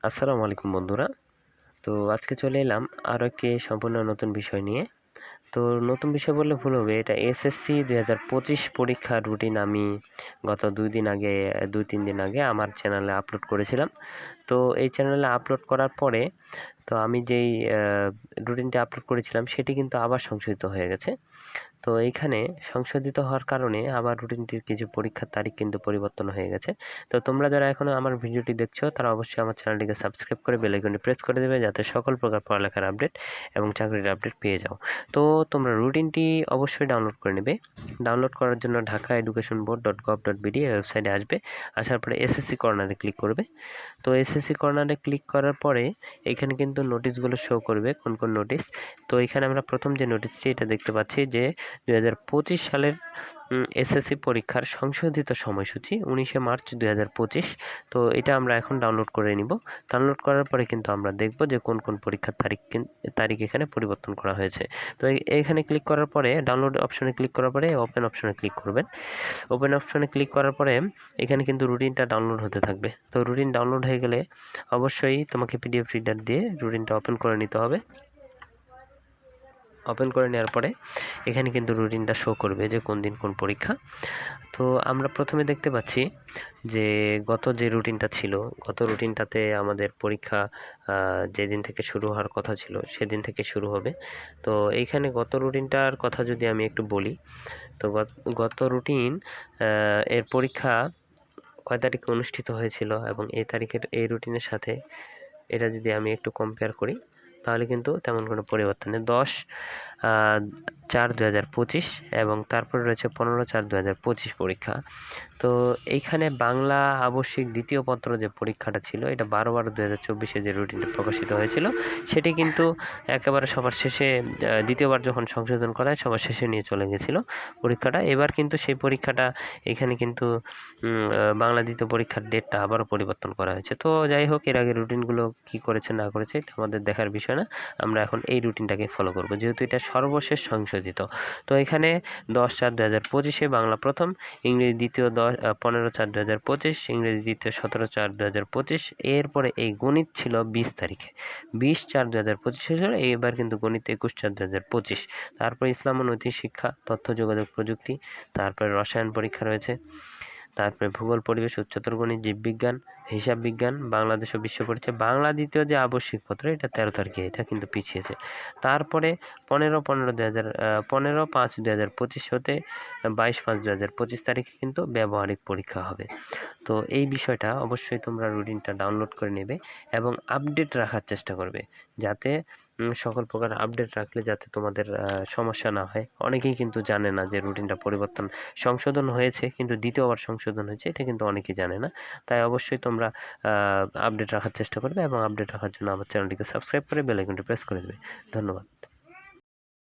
আসসালামু আলাইকুম বন্ধুরা। তো আজকে চলে এলাম আরও একটি সম্পূর্ণ নতুন বিষয় নিয়ে। তো নতুন বিষয় বললে ভুল হবে। এটা এসএসসি ২০২৫ পরীক্ষার রুটিন আমি গত ২-৩ দিন আগে আমার চ্যানেলে আপলোড করেছিলাম। তো এই চ্যানেলে আপলোড করার পরে আমি যেই রুটিনটি আপলোড করেছিলাম সেটি কিন্তু আবার সংশোধিত হয়ে গেছে। তো এইখানে সংশোধিত হওয়ার কারণে আবার রুটিনটির কিছু পরীক্ষার তারিখ কিন্তু পরিবর্তন হয়ে গেছে। তো তোমরা যারা এখনও আমার ভিডিওটি দেখছো তারা অবশ্যই আমার চ্যানেলটিকে সাবস্ক্রাইব করে বেল আইকনটি প্রেস করে দেবে, যাতে সকল প্রকার পড়ালেখার আপডেট এবং চাকরির আপডেট পেয়ে যাও। তো তোমরা রুটিনটি অবশ্যই ডাউনলোড করে নেবে। ডাউনলোড করার জন্য ঢাকাeducationboard.gov.bd ওয়েবসাইটে আসবে। আসার পরে এসএসসি কর্নারে ক্লিক করবে। তো এসএসসি কর্নারে ক্লিক করার পরে এখানে কিন্তু নোটিশগুলো শো করবে, কোন কোন নোটিশ। তো এখানে আমরা প্রথম যে নোটিশটি এটা দেখতে পাচ্ছি যে ২০২৫ সালের এসএসসি পরীক্ষার সংশোধিত সময়সূচি ১৯শে মার্চ ২০২৫। তো এটা আমরা এখন ডাউনলোড করে নিব। ডাউনলোড করার পরে কিন্তু আমরা দেখব যে কোন কোন পরীক্ষার তারিখ এখানে পরিবর্তন করা হয়েছে। তো এখানে ক্লিক করার পরে ডাউনলোড অপশনে ক্লিক করার পরে ওপেন অপশনে ক্লিক করবেন। ওপেন অপশনে ক্লিক করার পরে এখানে কিন্তু রুটিনটা ডাউনলোড হতে থাকবে। তো রুটিন ডাউনলোড হয়ে গেলে অবশ্যই তোমাকে পিডিএফ রিডার দিয়ে রুটিনটা ওপেন করে নিতে হবে। ওপেন করে নেওয়ার পরে এখানে কিন্তু রুটিনটা শো করবে যে কোন দিন কোন পরীক্ষা। তো আমরা প্রথমে দেখতে পাচ্ছি যে গত যে রুটিনটা ছিল, গত রুটিনটাতে আমাদের পরীক্ষা যেদিন থেকে শুরু হওয়ার কথা ছিল সেদিন থেকে শুরু হবে। তো এইখানে গত রুটিনটার কথা যদি আমি একটু বলি, তো গত রুটিন এর পরীক্ষা কয় তারিখে অনুষ্ঠিত হয়েছিল এবং এই তারিখের এই রুটিনের সাথে এটা যদি আমি একটু কম্পেয়ার করি, তাহলে কিন্তু তেমন কোনো পরিবর্তন নেই। 10/4/2025 এবং তারপরে রয়েছে 15/4/2025 পরীক্ষা। তো এইখানে বাংলা আবশ্যিক দ্বিতীয় পত্র যে পরীক্ষাটা ছিল, এটা 12/12/2024 যে রুটিনটা প্রকাশিত হয়েছিল সেটি কিন্তু একেবারে সবার শেষে দ্বিতীয়বার যখন সংশোধন করা হয় সবার শেষে নিয়ে চলে গেছিল পরীক্ষাটা। এবার কিন্তু সেই পরীক্ষাটা এখানে কিন্তু বাংলা দ্বিতীয় পরীক্ষার ডেটটা আবারও পরিবর্তন করা হয়েছে। তো যাই হোক, এর আগে রুটিনগুলো কী করেছে না করেছে এটা আমাদের দেখার বিষয় না। আমরা এখন এই রুটিনটাকে ফলো করব, যেহেতু এটা সর্বশেষ সংশোধিত। তো এখানে 10/4/2025 বাংলা প্রথম, ইংরেজি দ্বিতীয় 15/4/2025, ইংরেজি দ্বিতীয় 17/4/2025। এরপরে এই গণিত ছিল 20 তারিখে, 20/4/2025 হয়েছিল। এবার কিন্তু গণিত 21/4/2025। তারপর ইসলাম ও নৈতিক শিক্ষা, তথ্য যোগাযোগ প্রযুক্তি, তারপরে রসায়ন পরীক্ষা রয়েছে, তারপরে ভূগোল, পরিবেশ, উচ্চতর গণিত, জীববিজ্ঞান, হিসাব বিজ্ঞান, বাংলাদেশ ও বিশ্ব পরিচয়। বাংলা দ্বিতীয় যে আবশ্যিক পত্র এটা 13 তারিখে, এটা কিন্তু পিছিয়েছে। তারপরে 15/5/2025 হতে 22/5/2025 তারিখে কিন্তু ব্যবহারিক পরীক্ষা হবে। তো এই বিষয়টা অবশ্যই তোমরা রুটিনটা ডাউনলোড করে নেবে এবং আপডেট রাখার চেষ্টা করবে, যাতে সকল প্রকার আপডেট রাখলে যাতে তোমাদের সমস্যা না হয়। অনেকেই কিন্তু জানে না যে রুটিনটা সংশোধন হয়েছে, কিন্তু দ্বিতীয়বার সংশোধন হয়েছে, এটা কিন্তু অনেকেই জানে না। তাই অবশ্যই তোমরা আপডেট রাখার চেষ্টা করবে এবং আপডেট রাখার জন্য আমার চ্যানেলটিকে সাবস্ক্রাইব করে বেল আইকনটি প্রেস করে দেবে। ধন্যবাদ।